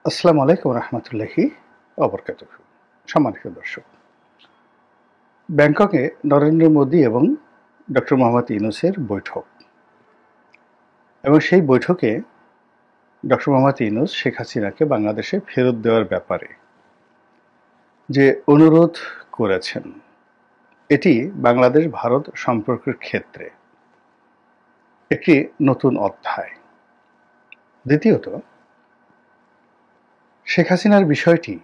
আসসালামু আলাইকুম রহমতুল্লাহি অবরকাতুহু। সম্মানিত দর্শক, ব্যাংককে নরেন্দ্র মোদী এবং ডক্টর মোহাম্মদ ইউনূসের বৈঠক, এবং সেই বৈঠকে ডক্টর মোহাম্মদ ইউনূস শেখ হাসিনাকে বাংলাদেশে ফেরত দেওয়ার ব্যাপারে যে অনুরোধ করেছেন, এটি বাংলাদেশ ভারত সম্পর্কের ক্ষেত্রে একটি নতুন অধ্যায়। দ্বিতীয়ত, শেখ হাসিনার বিষয়টি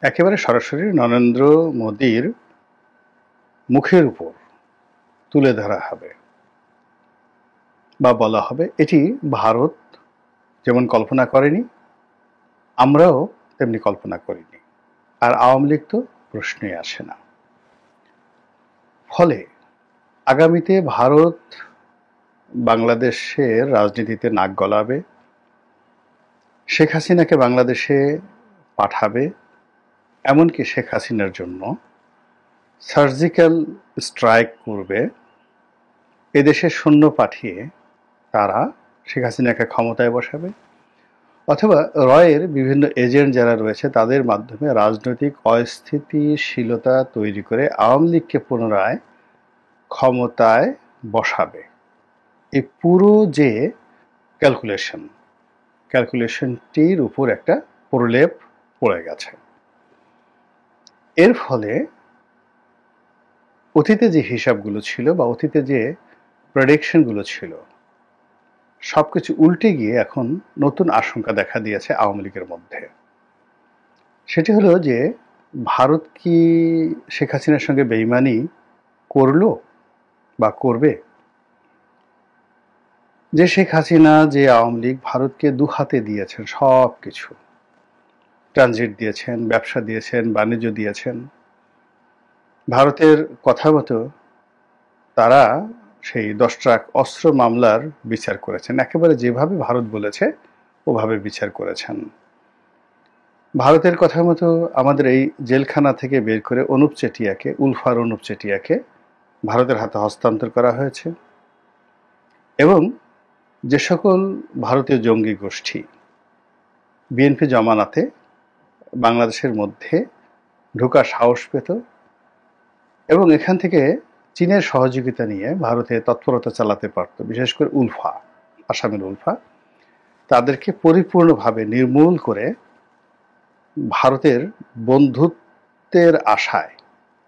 একেবারে সরাসরি নরেন্দ্র মোদীর মুখের উপর তুলে ধরা হবে বা বলা হবে, এটি ভারত যেমন কল্পনা করেনি, আমরাও তেমনি কল্পনা করিনি, আর আওয়ামী লীগ তো প্রশ্নই আসে না। ফলে আগামীতে ভারত বাংলাদেশের রাজনীতিতে নাক গলাবে, শেখ হাসিনাকে বাংলাদেশে পাঠাবে, এমনকি শেখ হাসিনার জন্য সার্জিক্যাল স্ট্রাইক করবে, এদেশে সৈন্য পাঠিয়ে তারা শেখ হাসিনাকে ক্ষমতায় বসাবে, অথবা রয়ের বিভিন্ন এজেন্ট যারা রয়েছে তাদের মাধ্যমে রাজনৈতিক অস্থিতিশীলতা তৈরি করে আওয়ামী লীগকে পুনরায় ক্ষমতায় বসাবে। এই পুরো যে ক্যালকুলেশনটির উপর একটা প্রলেপ পড়ে গেছে। এর ফলে অতীতে যে হিসাবগুলো ছিল বা অতীতে যে প্রেডিকশনগুলো ছিল, সবকিছু উল্টে গিয়ে এখন নতুন আশঙ্কা দেখা দিয়েছে আওয়ামী লীগের মধ্যে। সেটি হলো যে ভারত কি শেখ হাসিনার সঙ্গে বেইমানি করলো বা করবে? যে শেখ হাসিনা, যে আওয়ামী লীগ ভারতকে দুহাতে দিয়েছেন, সব কিছু ট্রানজিট দিয়েছেন, ব্যবসা দিয়েছেন, বাণিজ্য দিয়েছেন, ভারতের কথা মতো তারা সেই 10 ট্রাক অস্ত্র মামলার বিচার করেছেন, একেবারে যেভাবে ভারত বলেছে ওভাবে বিচার করেছেন। ভারতের কথা মতো আমাদের এই জেলখানা থেকে বের করে উলফার অনুপ চেটিয়াকে ভারতের হাতে হস্তান্তর করা হয়েছে, এবং যে সকল ভারতীয় জঙ্গি গোষ্ঠী বিএনপি জমানাতে বাংলাদেশের মধ্যে ঢোকার সাহস পেত এবং এখান থেকে চীনের সহযোগিতা নিয়ে ভারতে তৎপরতা চালাতে পারত, বিশেষ করে আসামের উলফা, তাদেরকে পরিপূর্ণভাবে নির্মূল করে ভারতের বন্ধুত্বের আশায়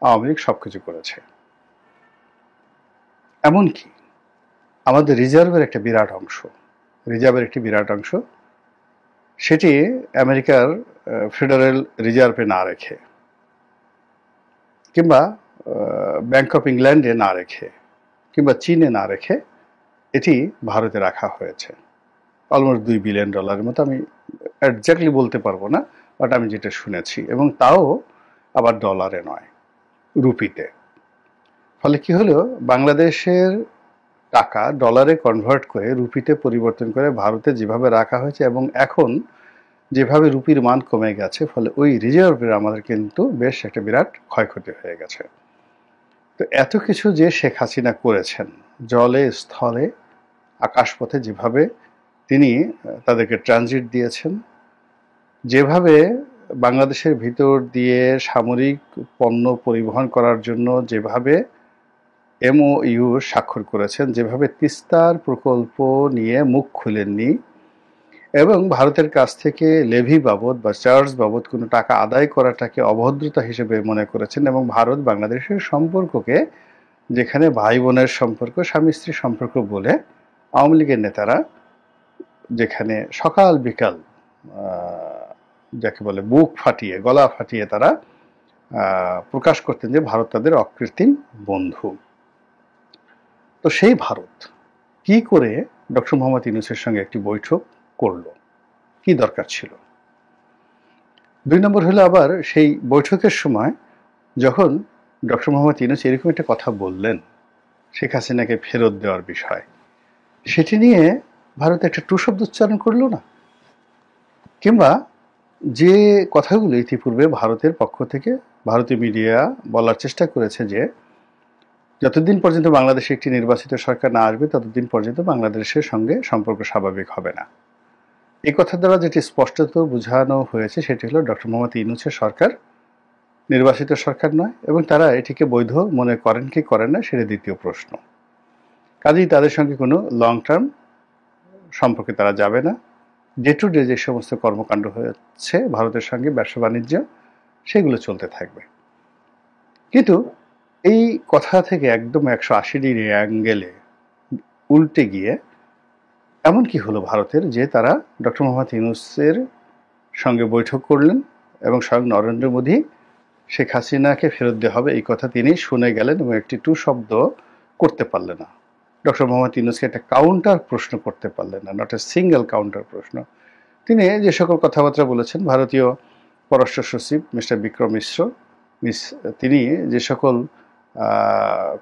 আওয়ামী লীগ সবকিছু করেছে। এমনকি আমাদের রিজার্ভের একটি বিরাট অংশ সেটি আমেরিকার ফেডারেল রিজার্ভে না রেখে, কিংবা ব্যাংক অফ ইংল্যান্ডে না রেখে, কিংবা চীনে না রেখে এটি ভারতে রাখা হয়েছে। অলমোস্ট $2 বিলিয়ন মতো, আমি এক্স্যাক্টলি বলতে পারবো না, বাট আমি যেটা শুনেছি, এবং তাও আবার ডলারে নয়, রুপিতে। ফলে কি হলো, বাংলাদেশের টাকা ডলারে কনভার্ট করে রুপিতে পরিবর্তন করে ভারতে যেভাবে রাখা হয়েছে, এবং এখন যেভাবে রুপির মান কমে গেছে, ফলে ওই রিজার্ভের আমাদের কিন্তু বেশ একটা বিরাট ক্ষয়ক্ষতি হয়ে গেছে। তো এত কিছু যে শেখ হাসিনা করেছেন, জলে স্থলে আকাশপথে, যেভাবে তিনি তাদেরকে ট্রানজিট দিয়েছেন, যেভাবে বাংলাদেশের ভিতর দিয়ে সামরিক পণ্য পরিবহন করার জন্য যেভাবে MOU স্বাক্ষর করেছেন, যেভাবে তিস্তার প্রকল্প নিয়ে মুখ খুলেননি এবং ভারতের কাছ থেকে লেভি বাবদ বা চার্জ বাবদ কোনো টাকা আদায় করাটাকে অভদ্রতা হিসেবে মনে করেছেন, এবং ভারত বাংলাদেশের সম্পর্ককে, যেখানে ভাই বোনের সম্পর্ক, স্বামী স্ত্রীর সম্পর্ক বলে আওয়ামী লীগের নেতারা যেখানে সকাল বিকাল যাকে বলে বুক ফাটিয়ে, গলা ফাটিয়ে তারা প্রকাশ করতেন যে ভারত তাদের অকৃত্রিম বন্ধু। তো সেই ভারত কি করে ডক্টর মোহাম্মদ ইউনূসের সঙ্গে একটি বৈঠক করলো? কি দরকার ছিল? 2 নম্বর হলো, আবার সেই বৈঠকের সময় যখন ডক্টর মোহাম্মদ ইউনূস এরকম একটা কথা বললেন, শেখ হাসিনাকে ফেরত দেওয়ার বিষয়, সেটি নিয়ে ভারত একটা টু শব্দ উচ্চারণ করলো না, কিংবা যে কথাগুলো ইতিপূর্বে ভারতের পক্ষ থেকে ভারতীয় মিডিয়া বলার চেষ্টা করেছে যে যতদিন পর্যন্ত বাংলাদেশে একটি নির্বাচিত সরকার না আসবে ততদিন পর্যন্ত বাংলাদেশের সঙ্গে সম্পর্ক স্বাভাবিক হবে না, এই কথা দ্বারা যেটি স্পষ্টত বোঝানো হয়েছে সেটি হলো ডক্টর মোহাম্মদ ইউনূসের সরকার নির্বাচিত সরকার নয়, এবং তারা এটিকে বৈধ মনে করেন কি করেন না সেটা দ্বিতীয় প্রশ্ন। কাজেই তাদের সঙ্গে কোনো লং টার্ম সম্পর্কে তারা যাবে না। ডে টু ডে যে সমস্ত কর্মকাণ্ড হচ্ছে ভারতের সঙ্গে ব্যবসা বাণিজ্য, সেগুলো চলতে থাকবে। কিন্তু এই কথা থেকে একদম 180 ডিগ্রি অ্যাঙ্গেলে উল্টে গিয়ে এমন কি হলো ভারতের যে তারা ডক্টর মোহাম্মদ ইউনূসের সঙ্গে বৈঠক করলেন এবং স্বয়ং নরেন্দ্র মোদী শেখ হাসিনাকে ফেরত দেওয়া হবে এই কথা তিনি শুনে গেলেন এবং একটি টু শব্দ করতে পারলেন না। ডক্টর মোহাম্মদ ইউনূসকে একটা কাউন্টার প্রশ্ন করতে পারলেন না, নট এ সিঙ্গেল কাউন্টার প্রশ্ন। তিনি যে সকল কথাবার্তা বলেছেন, ভারতীয় পররাষ্ট্র সচিব মিস্টার বিক্রম মিশ্র তিনি যে সকল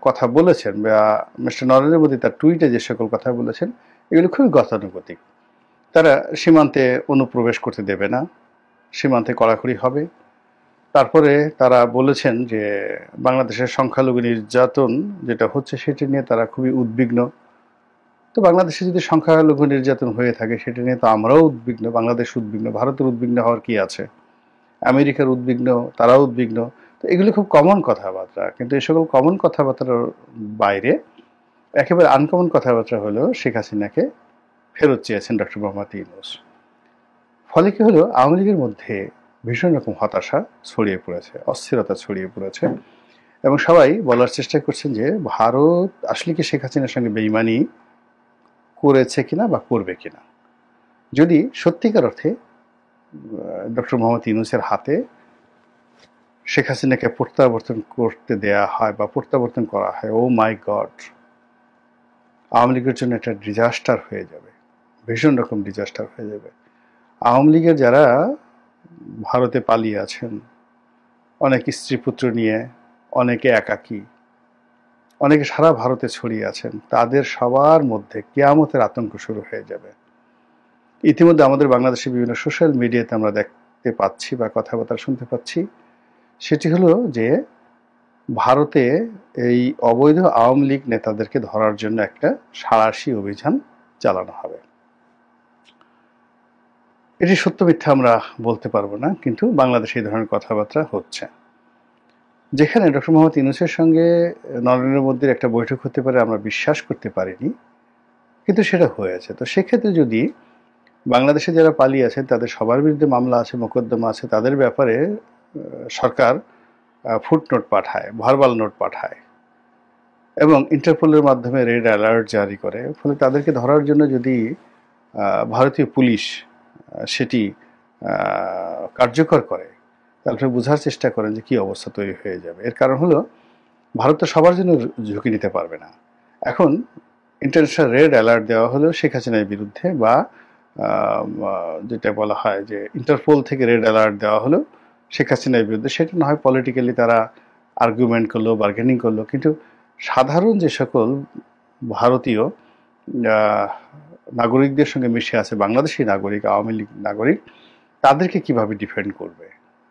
কথা বলেছেন, বা মিস্টার নরেন্দ্র মোদী তার টুইটে যে সকল কথা বলেছেন, এগুলো খুবই গতানুগতিক। তারা সীমান্তে অনুপ্রবেশ করতে দেবে না, সীমান্তে কড়াকড়ি হবে। তারপরে তারা বলেছেন যে বাংলাদেশের সংখ্যালঘু নির্যাতন যেটা হচ্ছে সেটা নিয়ে তারা খুবই উদ্বিগ্ন। তো বাংলাদেশে যদি সংখ্যালঘু নির্যাতন হয়ে থাকে সেটা নিয়ে তো আমরাও উদ্বিগ্ন, বাংলাদেশ উদ্বিগ্ন, ভারতের উদ্বিগ্ন হওয়ার কি আছে, আমেরিকার উদ্বিগ্ন, তারাও উদ্বিগ্ন। তো এগুলো খুব কমন কথাবার্তা, কিন্তু এই সকল কমন কথাবার্তার বাইরে একেবারে আনকমন কথাবার্তা হলো শেখ হাসিনাকে ফেরত চেয়েছেন ডক্টর মোহাম্মদ ইউনূস। ফলে কি হলো, আওয়ামী লীগের মধ্যে ভীষণ রকম হতাশা ছড়িয়ে পড়েছে, অস্থিরতা ছড়িয়ে পড়েছে, এবং সবাই বলার চেষ্টা করছেন যে ভারত আসলে কি শেখ হাসিনার সঙ্গে বেইমানি করেছে কিনা বা করবে কিনা। যদি সত্যিকার অর্থে ডক্টর মোহাম্মদ ইউনূসের হাতে শেখ হাসিনাকে প্রত্যাবর্তন করতে দেয়া হয় বা প্রত্যাবর্তন করা হয়, ও মাই গড, আওয়ামী লীগের জন্য একটা ডিজাস্টার হয়ে যাবে, ভীষণ রকম ডিজাস্টার হয়ে যাবে। আওয়ামী লীগের যারা ভারতে পালিয়ে আছেন, অনেক স্ত্রী পুত্র নিয়ে, অনেকে একাকী, অনেকে সারা ভারতে ছড়িয়ে আছেন, তাদের সবার মধ্যে কিয়ামতের আতঙ্ক শুরু হয়ে যাবে। ইতিমধ্যে আমাদের বাংলাদেশের বিভিন্ন সোশ্যাল মিডিয়াতে আমরা দেখতে পাচ্ছি বা কথাবার্তা শুনতে পাচ্ছি, সেটি হলো যে ভারতে এই অবৈধ আওয়ামী লীগ নেতাদেরকে ধরার জন্য একটা সাঁড়াশি অভিযান চালানো হবে। এটি সত্য মিথ্যা আমরা বলতে পারবো না, কিন্তু বাংলাদেশে এই ধরনের কথাবার্তা হচ্ছে। যেখানে ডক্টর মোহাম্মদ ইউনূসের সঙ্গে নরেন্দ্র মোদীর একটা বৈঠক হতে পারে আমরা বিশ্বাস করতে পারিনি, কিন্তু সেটা হয়েছে। তো সেক্ষেত্রে যদি বাংলাদেশে যারা পালিয়ে আছেন তাদের সবার বিরুদ্ধে মামলা আছে, মোকদ্দমা আছে, তাদের ব্যাপারে সরকার ফুটনোট পাঠায়, ভার্বাল নোট পাঠায় এবং ইন্টারপোলের মাধ্যমে রেড অ্যালার্ট জারি করে, ফলে তাদেরকে ধরার জন্য যদি ভারতীয় পুলিশ সেটি কার্যকর করে, তাহলে বোঝার চেষ্টা করেন যে কী অবস্থা তৈরি হয়ে যাবে। এর কারণ হলো ভারত তো সবার জন্য ঝুঁকি নিতে পারবে না। এখন ইন্টারন্যাশনাল রেড অ্যালার্ট দেওয়া হলো শেখ হাসিনার বিরুদ্ধে, বা যেটা বলা হয় যে ইন্টারপোল থেকে রেড অ্যালার্ট দেওয়া হলো শেখ হাসিনার বিরুদ্ধে, সেটা না হয় পলিটিক্যালি তারা আর্গুমেন্ট করলো, বার্গেনিং করলো, কিন্তু সাধারণ যে সকল ভারতীয় নাগরিকদের সঙ্গে মিশে আছে, বাংলাদেশি নাগরিক, আওয়ামী লীগ নাগরিক, তাদেরকে কিভাবে ডিফেন্ড করবে,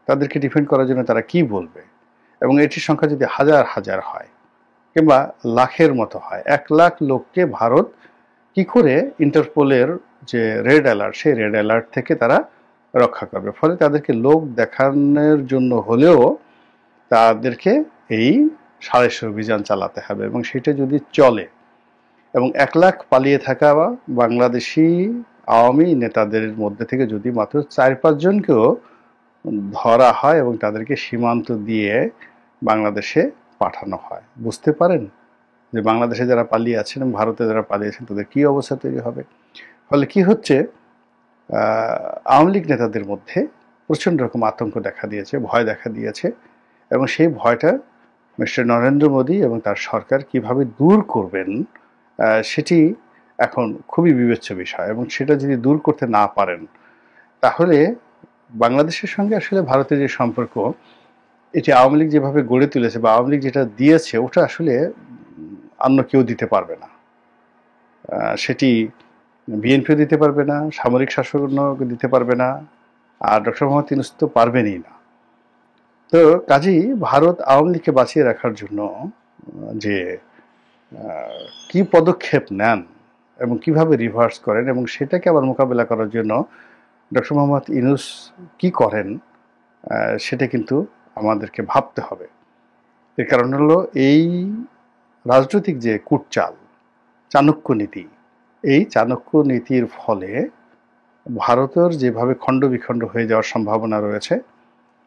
তাদেরকে ডিফেন্ড করার জন্য তারা কি বলবে, এবং এটির সংখ্যা যদি হাজার হাজার হয় কিংবা লাখের মতো হয়, 1 লাখ লোককে ভারত কি করে ইন্টারপোলের যে রেড অ্যালার্ট, সেই রেড অ্যালার্ট থেকে তারা রক্ষা করবে। ফলে তাদেরকে লোক দেখানোর জন্য হলেও তাদেরকে এই সাঁড়াশি অভিযান চালাতে হবে, এবং সেটা যদি চলে এবং 1 লাখ পালিয়ে থাকা বাংলাদেশি আওয়ামী নেতাদের মধ্যে থেকে যদি মাত্র 4-5 জনকেও ধরা হয় এবং তাদেরকে সীমান্ত দিয়ে বাংলাদেশে পাঠানো হয়, বুঝতে পারেন যে বাংলাদেশে যারা পালিয়ে আছেন এবং ভারতে যারা পালিয়ে আছেন তাদের কী অবস্থা তৈরি হবে। ফলে কি হচ্ছে, আওয়ামী লীগ নেতাদের মধ্যে প্রচণ্ড রকম আতঙ্ক দেখা দিয়েছে, ভয় দেখা দিয়েছে, এবং সেই ভয়টা মিস্টার নরেন্দ্র মোদী এবং তার সরকার কিভাবে দূর করবেন সেটি এখন খুবই বিবেচ্য বিষয়। এবং সেটা যদি দূর করতে না পারেন, তাহলে বাংলাদেশের সঙ্গে আসলে ভারতের যে সম্পর্ক, এটি আওয়ামী লীগ যেভাবে গড়ে তুলেছে বা আওয়ামী লীগ যেটা দিয়েছে, ওটা আসলে অন্য কেউ দিতে পারবে না। সেটি বিএনপিও দিতে পারবে না, সামরিক শাসনও দিতে পারবে না, আর ডক্টর মোহাম্মদ ইউনূস তো পারবেনই না। তো কাজেই ভারত আওয়ামী লীগকে বাঁচিয়ে রাখার জন্য যে কি পদক্ষেপ নেন, এবং কিভাবে রিভার্স করেন এবং সেটাকে আবার মোকাবেলা করার জন্য ডক্টর মোহাম্মদ ইউনূস কি করেন সেটা কিন্তু আমাদেরকে ভাবতে হবে। এর কারণ হলো এই রাজনৈতিক যে কূটচাল, চাণক্য নীতি, এই চাণক্য নীতির ফলে ভারতের যেভাবে খণ্ড বিখণ্ড হয়ে যাওয়ার সম্ভাবনা রয়েছে,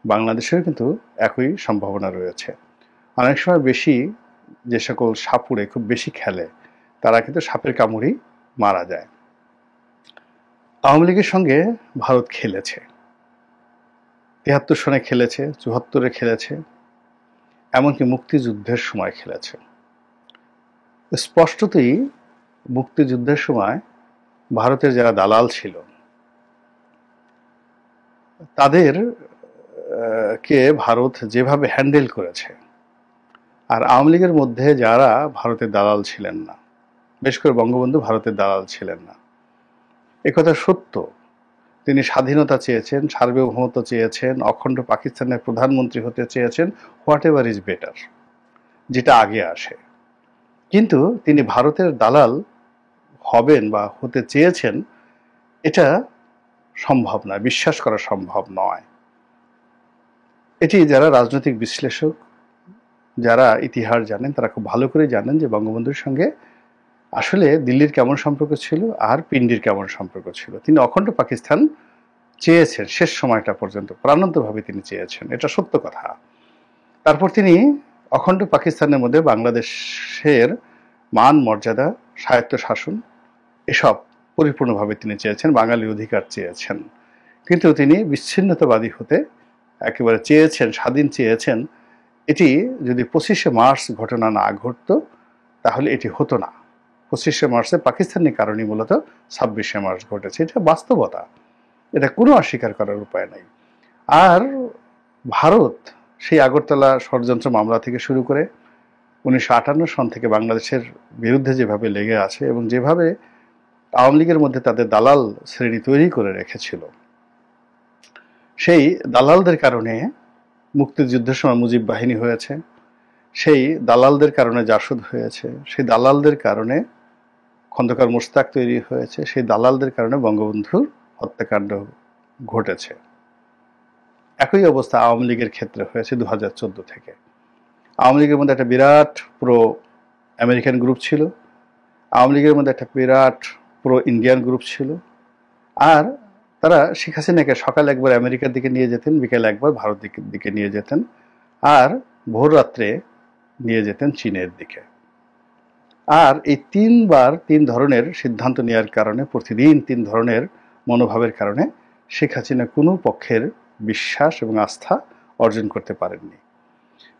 বাংলাদেশেও কিন্তু একই সম্ভাবনা রয়েছে। অনেক সময় বেশি যে সকল সাপুড়ে খুব বেশি খেলে তারা কিন্তু সাপের কামড়েই মারা যায়। আওয়ামী লীগের সঙ্গে ভারত খেলেছে, ৭৩ সনে খেলেছে, ৭৪-এ খেলেছে, এমনকি মুক্তিযুদ্ধের সময় খেলেছে। স্পষ্টতই মুক্তিযুদ্ধের সময় ভারতের যারা দালাল ছিল তাদের কে ভারত যেভাবে হ্যান্ডেল করেছে, আর আওয়ামী লীগের মধ্যে যারা ভারতের দালাল ছিলেন না, বেশ করে বঙ্গবন্ধু ভারতের দালাল ছিলেন না, একথা সত্য। তিনি স্বাধীনতা চেয়েছেন, সার্বভৌমত্ব চেয়েছেন, অখণ্ড পাকিস্তানের প্রধানমন্ত্রী হতে চেয়েছেন, হোয়াট এভার ইজ বেটার, যেটা আগে আসে। কিন্তু তিনি ভারতের দালাল হবেন বা হতে চেয়েছেন, এটা সম্ভব নয়, বিশ্বাস করা সম্ভব নয়। এটি যারা রাজনৈতিক বিশ্লেষক, যারা ইতিহাস জানেন, তারা খুব ভালো করে জানেন যে বঙ্গবন্ধুর সঙ্গে আসলে দিল্লির কেমন সম্পর্ক ছিল আর পিন্ডির কেমন সম্পর্ক ছিল। তিনি অখণ্ড পাকিস্তান চেয়েছেন, শেষ সময়টা পর্যন্ত প্রাণান্তভাবে তিনি চেয়েছেন, এটা সত্য কথা। তারপর তিনি অখণ্ড পাকিস্তানের মধ্যে বাংলাদেশের মান মর্যাদা, স্বায়ত্ত শাসন এসব পরিপূর্ণভাবে তিনি চেয়েছেন, বাঙালির অধিকার চেয়েছেন। কিন্তু তিনি বিচ্ছিন্নতাবাদী হতে একেবারে চেয়েছেন, স্বাধীন চেয়েছেন। এটি যদি 25শে মার্চ ঘটনা না ঘটতো তাহলে এটি হতো না। 25শে মার্চে পাকিস্তানি কারণে মূলত 26শে মার্চ ঘটেছে, এটা বাস্তবতা, এটা কোনো অস্বীকার করার উপায় নাই। আর ভারত সেই আগরতলা ষড়যন্ত্র মামলা থেকে শুরু করে 1958 সন থেকে বাংলাদেশের বিরুদ্ধে যেভাবে লেগে আছে এবং যেভাবে আওয়ামী লীগের মধ্যে তাদের দালাল শ্রেণী তৈরি করে রেখেছিল, সেই দালালদের কারণে মুক্তিযুদ্ধের সময় মুজিব বাহিনী হয়েছে, সেই দালালদের কারণে জাসদ হয়েছে, সেই দালালদের কারণে খন্দকার মোশতাক তৈরি হয়েছে, সেই দালালদের কারণে বঙ্গবন্ধুর হত্যাকাণ্ড ঘটেছে। একই অবস্থা আওয়ামী লীগের ক্ষেত্রে হয়েছে 2014 থেকে। আওয়ামী লীগের মধ্যে একটা বিরাট প্রো আমেরিকান গ্রুপ ছিল, আওয়ামী লীগের মধ্যে একটা বিরাট প্রো ইন্ডিয়ান গ্রুপ ছিল, আর তারা শেখ হাসিনাকে সকাল একবার আমেরিকার দিকে নিয়ে যেতেন, বিকেল একবার ভারত দিকে নিয়ে যেতেন, আর ভোর রাত্রে নিয়ে যেতেন চীনের দিকে। আর এই 3বার 3 ধরনের সিদ্ধান্ত নেওয়ার কারণে, প্রতিদিন 3 ধরনের মনোভাবের কারণে শেখ হাসিনা কোনো পক্ষের বিশ্বাস এবং আস্থা অর্জন করতে পারেননি।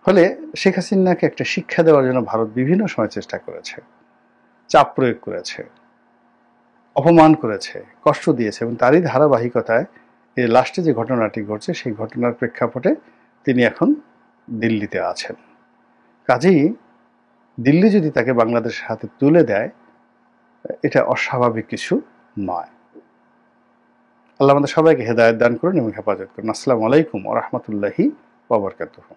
ফলে শেখ হাসিনাকে একটা শিক্ষা দেওয়ার জন্য ভারত বিভিন্ন সময় চেষ্টা করেছে, চাপ প্রয়োগ করেছে, অপমান করেছে, কষ্ট দিয়েছে, এবং তারই ধারাবাহিকতায় এই লাস্টে যে ঘটনাটি ঘটছে সেই ঘটনার প্রেক্ষাপটে তিনি এখন দিল্লিতে আছেন। কাজেই দিল্লি যদি তাকে বাংলাদেশের হাতে তুলে দেয়, এটা অস্বাভাবিক কিছু নয়। আল্লাহ আমাদের সবাইকে হেদায়েত দান করুন এবং হেফাজত করুন। আসসালামু আলাইকুম ওয়া রাহমাতুল্লাহি ওয়া বারাকাতুহু।